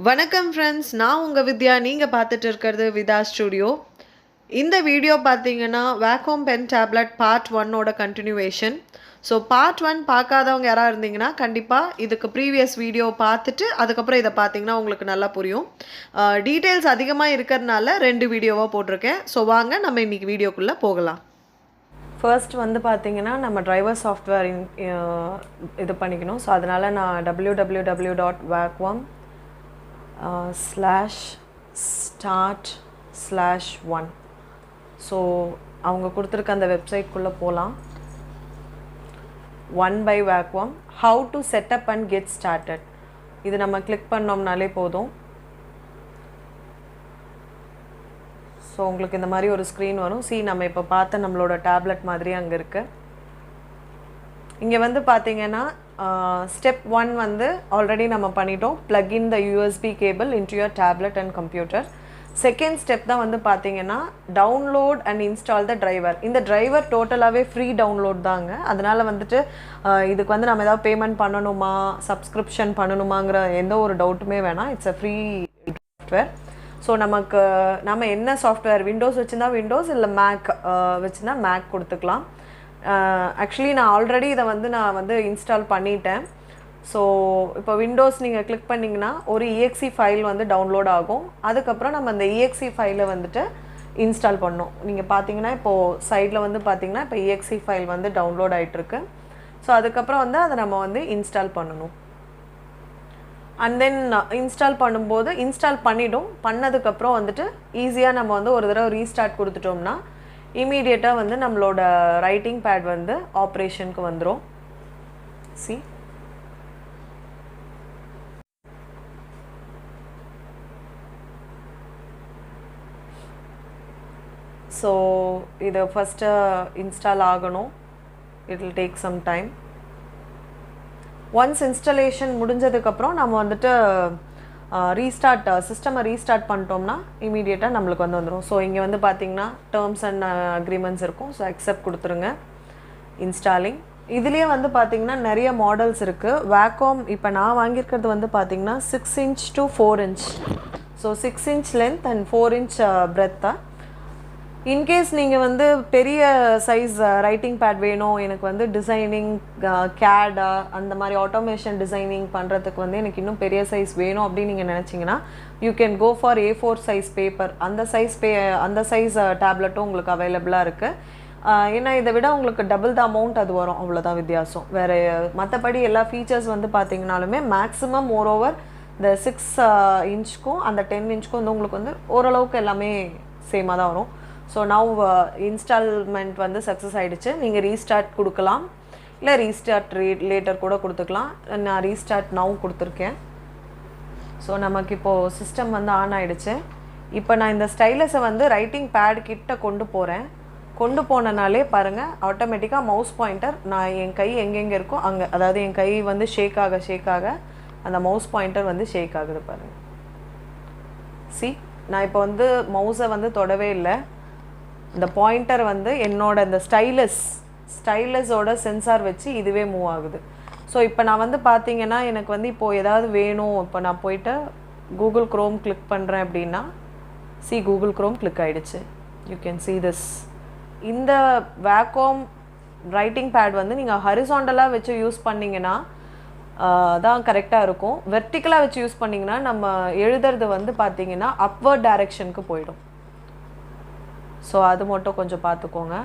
வணக்கம் ஃப்ரெண்ட்ஸ், நான் உங்கள் வித்யா. நீங்கள் பார்த்துட்டு இருக்கிறது விதா ஸ்டுடியோ. இந்த வீடியோ பார்த்தீங்கன்னா வேக்கோம் பென் டேப்லெட் பார்ட் 1ஓட கண்டினியூவேஷன். ஸோ பார்ட் 1 பார்க்காதவங்க யாராவது இருந்தீங்கன்னா கண்டிப்பாக இதுக்கு ப்ரீவியஸ் வீடியோ பார்த்துட்டு அதுக்கப்புறம் இதை பார்த்தீங்கன்னா உங்களுக்கு நல்லா புரியும். டீட்டெயில்ஸ் அதிகமாக இருக்கிறதுனால 2 வீடியோவாக போட்டிருக்கேன். ஸோ வாங்க நம்ம இன்றைக்கி வீடியோக்குள்ளே போகலாம். ஃபர்ஸ்ட் வந்து பார்த்தீங்கன்னா நம்ம டிரைவர் சாஃப்ட்வேர் இது பண்ணிக்கணும். ஸோ அதனால் நான் www.wacom/start/1 ஸோ அவங்க கொடுத்துருக்க அந்த வெப்சைட்குள்ளே போகலாம். 1 by Wacom how to set up and get started இது நம்ம கிளிக் பண்ணோம்னாலே போதும். ஸோ உங்களுக்கு இந்த மாதிரி ஒரு ஸ்க்ரீன் வரும். நம்ம இப்போ பார்த்த நம்மளோட டேப்லெட் மாதிரி அங்கே இருக்குது. இங்கே வந்து பார்த்தீங்கன்னா ஸ்டெப் 1 வந்து ஆல்ரெடி நம்ம பண்ணிட்டோம். plug in the USB cable into your tablet and computer. Second step தான் வந்து பார்த்தீங்கன்னா download and install the driver. இந்த டிரைவர் டோட்டலாகவே ஃப்ரீ டவுன்லோட் தாங்க. அதனால் வந்துட்டு இதுக்கு வந்து நம்ம ஏதாவது பேமெண்ட் பண்ணணுமா, சப்ஸ்கிரிப்ஷன் பண்ணணுமாங்கிற எந்த ஒரு டவுட்டுமே வேணாம். It's a free software. So நம்ம என்ன சாஃப்ட்வேர், விண்டோஸ் வச்சுருந்தா விண்டோஸ், இல்லை மேக் வச்சுருந்தா மேக் கொடுத்துக்கலாம். ஆக்சுவலி நான் ஆல்ரெடி இதை வந்து நான் இன்ஸ்டால் பண்ணிட்டேன். ஸோ இப்போ விண்டோஸ் நீங்கள் கிளிக் பண்ணிங்கன்னா ஒரு EXE ஃபைல் வந்து டவுன்லோட் ஆகும். அதுக்கப்புறம் நம்ம அந்த EXE ஃபைலை வந்துட்டு இன்ஸ்டால் பண்ணோம். நீங்கள் பார்த்தீங்கன்னா இப்போது சைடில் வந்து பார்த்தீங்கன்னா இப்போ EXE ஃபைல் வந்து டவுன்லோட் ஆகிட்டுருக்கு. ஸோ அதுக்கப்புறம் வந்து அதை நம்ம வந்து இன்ஸ்டால் பண்ணணும். அண்ட் தென் இன்ஸ்டால் பண்ணும்போது இன்ஸ்டால் பண்ணதுக்கப்புறம் வந்துட்டு ஈஸியாக நம்ம வந்து ஒரு தடவை ரீஸ்டார்ட் கொடுத்துட்டோம்னா இமீடியட்டாக வந்து நம்மளோட ரைட்டிங் பேட் வந்து ஆப்ரேஷனுக்கு வந்துடும். ஸோ இது ஃபஸ்ட்டு இன்ஸ்டால் ஆகணும். It will take some time. Once installation முடிஞ்சதுக்கப்புறம் நம்ம வந்துட்டு சிஸ்டமை ரீஸ்டார்ட் பண்ணிட்டோம்னா இமீடியட்டாக நம்மளுக்கு வந்துடும். ஸோ இங்கே வந்து பார்த்திங்கன்னா டேர்ம்ஸ் அண்ட் அக்ரிமெண்ட்ஸ் இருக்கும். ஸோ அக்செப்ட் கொடுத்துருங்க. இன்ஸ்டாலிங் இதுலேயே வந்து பார்த்திங்கன்னா நிறைய மாடல்ஸ் இருக்குது. வேக்கோம் இப்போ நான் வாங்கியிருக்கிறது வந்து பார்த்திங்கன்னா 6 inch to 4 inch. So 6 inch length and 4 inch பிரெத்தாக. இன்கேஸ் நீங்கள் வந்து பெரிய சைஸ் ரைட்டிங் பேட் வேணும், எனக்கு வந்து டிசைனிங் கேடா அந்த மாதிரி ஆட்டோமேஷன் டிசைனிங் பண்ணுறதுக்கு வந்து எனக்கு இன்னும் பெரிய சைஸ் வேணும் அப்படின்னு நீங்கள் நினச்சிங்கன்னா you can go for A4 size paper. அந்த சைஸ் டேப்லெட்டும் உங்களுக்கு அவைலபிளாக இருக்குது. ஏன்னா இதை விட உங்களுக்கு டபுள் த அமௌண்ட் அது வரும், அவ்வளோதான் வித்தியாசம். வேறு மற்றபடி எல்லா ஃபீச்சர்ஸ் வந்து பார்த்தீங்கனாலுமே மேக்ஸிமம் ஓவர் இந்த 6 inchக்கும் அந்த 10 inchக்கும் வந்து உங்களுக்கு வந்து ஓரளவுக்கு எல்லாமே சேமாக தான் வரும். ஸோ நவ் இன்ஸ்டால்மெண்ட் வந்து சக்ஸஸ் ஆகிடுச்சு. நீங்கள் ரீஸ்டார்ட் கொடுக்கலாம், இல்லை ரீஸ்டார்ட் லேட்டர் கூட கொடுத்துக்கலாம். நான் ரீஸ்டார்ட் நவ் கொடுத்துருக்கேன். ஸோ நமக்கு இப்போது சிஸ்டம் வந்து ஆன் ஆகிடுச்சு. இப்போ நான் இந்த ஸ்டைலஸை வந்து ரைட்டிங் பேட் கிட்ட கொண்டு போனனாலே பாருங்கள் ஆட்டோமேட்டிக்காக மவுஸ் பாயிண்டர் நான் என் கை எங்கெங்கே இருக்கோ அங்கே, அதாவது என் கை வந்து ஷேக் ஆக அந்த மவுஸ் பாயிண்டர் வந்து ஷேக் ஆகுது பாருங்கள். நான் இப்போ வந்து மவுஸை வந்து தொடவே இல்லை. இந்த பாயிண்டர் வந்து என்னோட இந்த ஸ்டைலஸோட சென்சார் வச்சு இதுவே மூவ் ஆகுது. ஸோ இப்போ நான் வந்து பார்த்தீங்கன்னா எனக்கு வந்து இப்போது ஏதாவது வேணும், இப்போ நான் போயிட்டு கூகுள் க்ரோம் கிளிக் பண்ணுறேன் அப்படின்னா கூகுள் க்ரோம் கிளிக் ஆகிடுச்சு. You can see this. இந்த வேக்கோம் ரைட்டிங் பேட் வந்து நீங்கள் ஹரிசாண்டலாக வச்சு யூஸ் பண்ணிங்கன்னா தான் கரெக்டாக இருக்கும். வெர்டிக்கலாக வச்சு யூஸ் பண்ணிங்கன்னா நம்ம எழுதுறது வந்து பார்த்தீங்கன்னா அப்வர்ட் டைரெக்ஷனுக்கு போயிடும். ஸோ அது மட்டும் கொஞ்சம் பார்த்துக்கோங்க.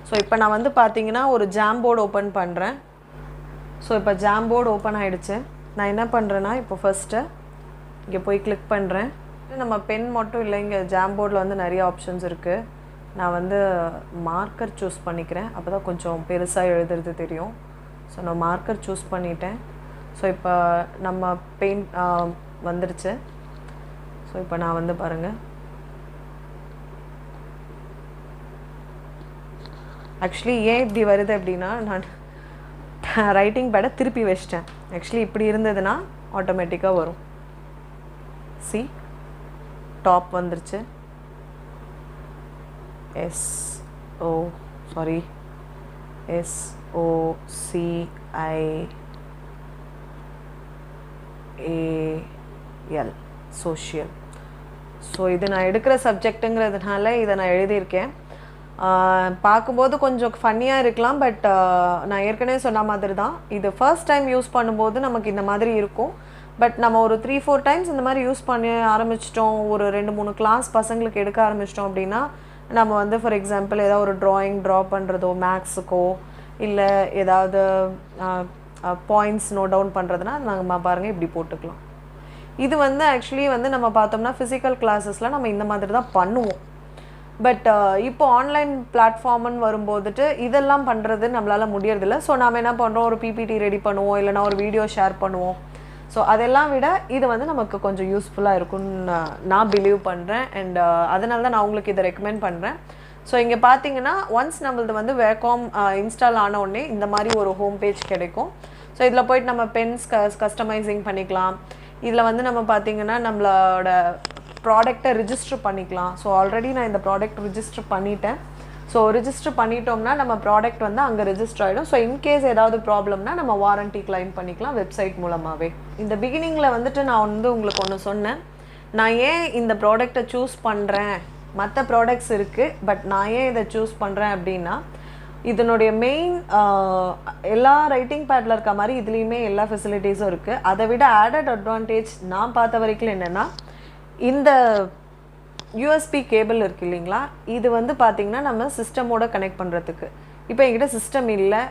ஸோ இப்போ நான் வந்து பார்த்தீங்கன்னா ஒரு ஜாம்போர்டு ஓப்பன் பண்ணுறேன். ஸோ இப்போ ஜாம்போர்டு ஓப்பன் ஆகிடுச்சு. நான் என்ன பண்ணுறேன்னா இப்போ ஃபஸ்ட்டு இங்கே போய் கிளிக் பண்ணுறேன். நம்ம பென் மட்டும் இல்லை, இங்கே ஜாம்போர்டில் வந்து நிறைய ஆப்ஷன்ஸ் இருக்குது. நான் வந்து மார்க்கர் சூஸ் பண்ணிக்கிறேன், அப்போ தான் கொஞ்சம் பெருசாக எழுதுறது தெரியும். ஸோ நான் மார்க்கர் சூஸ் பண்ணிட்டேன். ஸோ இப்போ நம்ம பெயிண்ட் வந்துடுச்சு. ஸோ இப்போ நான் வந்து பாருங்கள், ஆக்சுவலி ஏன் இப்படி வருது அப்படின்னா நான் ரைட்டிங் பேடை திருப்பி வச்சிட்டேன். ஆக்சுவலி இப்படி இருந்ததுன்னா ஆட்டோமேட்டிக்காக வரும். டாப் வந்துருச்சு. SOCIAL social. ஸோ இது நான் எடுக்கிற சப்ஜெக்ட்டுங்கிறதுனால இதை நான் எழுதியிருக்கேன். பார்க்கும்போது கொஞ்சம் ஃபன்னியாக இருக்கலாம், பட் நான் ஏற்கனவே சொன்ன மாதிரி தான், இது ஃபர்ஸ்ட் டைம் யூஸ் பண்ணும்போது நமக்கு இந்த மாதிரி இருக்கும். பட் நம்ம ஒரு 3-4 டைம்ஸ் இந்த மாதிரி யூஸ் பண்ண ஆரம்பிச்சிட்டோம், ஒரு 2-3 கிளாஸ் பசங்களுக்கு எடுக்க ஆரம்பிச்சிட்டோம் அப்படின்னா நம்ம வந்து ஃபார் எக்ஸாம்பிள் ஏதாவது ஒரு ட்ரா பண்ணுறதோ, மேக்ஸுக்கோ இல்லை ஏதாவது பாயிண்ட்ஸ் நோட் டவுன் பண்ணுறதுனா நம்ம பாருங்கள் இப்படி போட்டுக்கலாம். இது வந்து ஆக்சுவலி வந்து நம்ம பார்த்தோம்னா ஃபிசிக்கல் கிளாஸஸில் நம்ம இந்த மாதிரி தான் பண்ணுவோம். பட் இப்போ ஆன்லைன் பிளாட்ஃபார்ம்னு வரும்போதுட்டு இதெல்லாம் பண்ணுறது நம்மளால் முடியறதில்ல. ஸோ நாம் என்ன பண்ணுறோம், ஒரு பிபிடி ரெடி பண்ணுவோம், இல்லைனா ஒரு வீடியோ ஷேர் பண்ணுவோம். ஸோ அதெல்லாம் விட இது வந்து நமக்கு கொஞ்சம் யூஸ்ஃபுல்லாக இருக்கும்னு நான் பிலீவ் பண்ணுறேன். அண்ட் அதனால தான் நான் உங்களுக்கு இதை ரெக்கமெண்ட் பண்ணுறேன். ஸோ இங்கே பார்த்தீங்கன்னா ஒன்ஸ் நம்மளது வந்து வேகாம் இன்ஸ்டால் ஆன உடனே இந்த மாதிரி ஒரு ஹோம் பேஜ் கிடைக்கும். ஸோ இதில் போய்ட்டு நம்ம பென்ஸ் கஸ்டமைசிங் பண்ணிக்கலாம். இதில் வந்து நம்ம பார்த்திங்கன்னா நம்மளோட ப்ராடக்டை ரிஜிஸ்டர் பண்ணிக்கலாம். ஸோ ஆல்ரெடி நான் இந்த ப்ராடக்ட் ரிஜிஸ்டர் பண்ணிட்டேன். ஸோ ரிஜிஸ்டர் பண்ணிட்டோம்னா நம்ம ப்ராடக்ட் வந்து அங்கே ரிஜிஸ்டர் ஆகிடும். ஸோ இன்கேஸ் ஏதாவது ப்ராப்ளம்னா நம்ம வாரண்ட்டி கிளைம் பண்ணிக்கலாம் வெப்சைட் மூலமாகவே. இந்த பிகினிங்கில் வந்துட்டு நான் வந்து உங்களுக்கு ஒன்று சொன்னேன், நான் ஏன் இந்த ப்ராடக்டை சூஸ் பண்ணுறேன், மற்ற ப்ராடக்ட்ஸ் இருக்குது பட் நான் ஏன் இதை சூஸ் பண்ணுறேன் அப்படின்னா, இதனுடைய மெயின் எல்லா ரைட்டிங் பேடில் இருக்க மாதிரி இதுலேயுமே எல்லா ஃபெசிலிட்டிஸும் இருக்குது. அதை விட ஆடட் அட்வான்டேஜ் நான் பார்த்த வரைக்கும் என்னென்னா, இந்த யூஎஸ்பி கேபிள் இருக்குது இல்லைங்களா, இது வந்து பார்த்திங்கன்னா நம்ம சிஸ்டமோட கனெக்ட் பண்ணுறதுக்கு. இப்போ என்கிட்ட சிஸ்டம் இல்லை,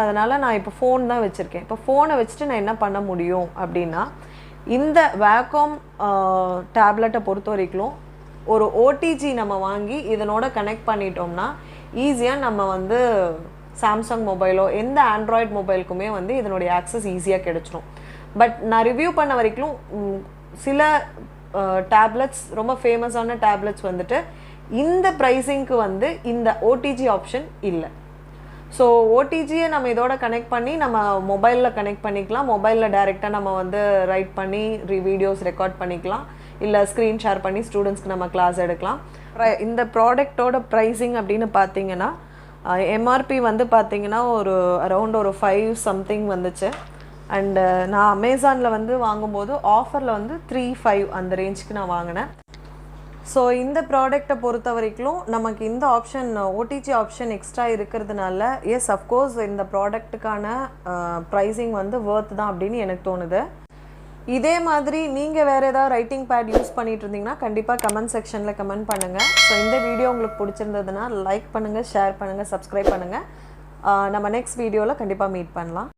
அதனால் நான் இப்போ ஃபோன் தான் வச்சுருக்கேன். இப்போ ஃபோனை வச்சுட்டு நான் என்ன பண்ண முடியும் அப்படின்னா, இந்த வேகாம் டேப்லெட்டை பொறுத்த வரைக்கும் ஒரு ஓடிஜி நம்ம வாங்கி இதனோட கனெக்ட் பண்ணிட்டோம்னா ஈஸியாக நம்ம வந்து சாம்சங் மொபைலோ எந்த ஆண்ட்ராய்டு மொபைலுக்குமே வந்து இதனுடைய ஆக்சஸ் ஈஸியாக கிடச்சிடும். பட் நான் ரிவ்யூ பண்ண வரைக்கும் சில டேப்லெட்ஸ், ரொம்ப ஃபேமஸான டேப்லெட்ஸ் வந்துட்டு இந்த ப்ரைஸிங்க்கு வந்து இந்த ஓடிஜி ஆப்ஷன் இல்லை. ஸோ ஓடிஜியை நம்ம இதோட கனெக்ட் பண்ணி நம்ம மொபைலில் கனெக்ட் பண்ணிக்கலாம். மொபைலில் டைரெக்டாக நம்ம வந்து ரைட் பண்ணி வீடியோஸ் ரெக்கார்ட் பண்ணிக்கலாம், இல்லை ஸ்க்ரீன் ஷேர் பண்ணி ஸ்டூடெண்ட்ஸ்க்கு நம்ம கிளாஸ் எடுக்கலாம். இந்த ப்ராடக்டோட ப்ரைஸிங் அப்படின்னு பார்த்தீங்கன்னா எம்ஆர்பி வந்து பார்த்தீங்கன்னா ஒரு அரௌண்ட் ஒரு 5 சம்திங் வந்துச்சு. அண்டு நான் அமேசானில் வந்து வாங்கும்போது ஆஃபரில் வந்து 3-5 அந்த ரேஞ்சுக்கு நான் வாங்கினேன். ஸோ இந்த ப்ராடக்டை பொறுத்த வரைக்கும் நமக்கு இந்த ஆப்ஷன் ஓடிஜி ஆப்ஷன் எக்ஸ்ட்ரா இருக்கிறதுனால எஸ் அஃப்கோர்ஸ் இந்த ப்ராடக்ட்டுக்கான ப்ரைஸிங் வந்து வர்த் தான் அப்படின்னு எனக்கு தோணுது. இதே மாதிரி நீங்கள் வேறு ஏதாவது ரைட்டிங் பேட் யூஸ் பண்ணிட்டு இருந்தீங்கன்னா கண்டிப்பாக கமெண்ட் செக்ஷனில் கமெண்ட் பண்ணுங்கள். ஸோ இந்த வீடியோ உங்களுக்கு பிடிச்சிருந்ததுன்னா லைக் பண்ணுங்கள், ஷேர் பண்ணுங்கள், சப்ஸ்கிரைப் பண்ணுங்கள். நம்ம நெக்ஸ்ட் வீடியோவில் கண்டிப்பாக மீட் பண்ணலாம்.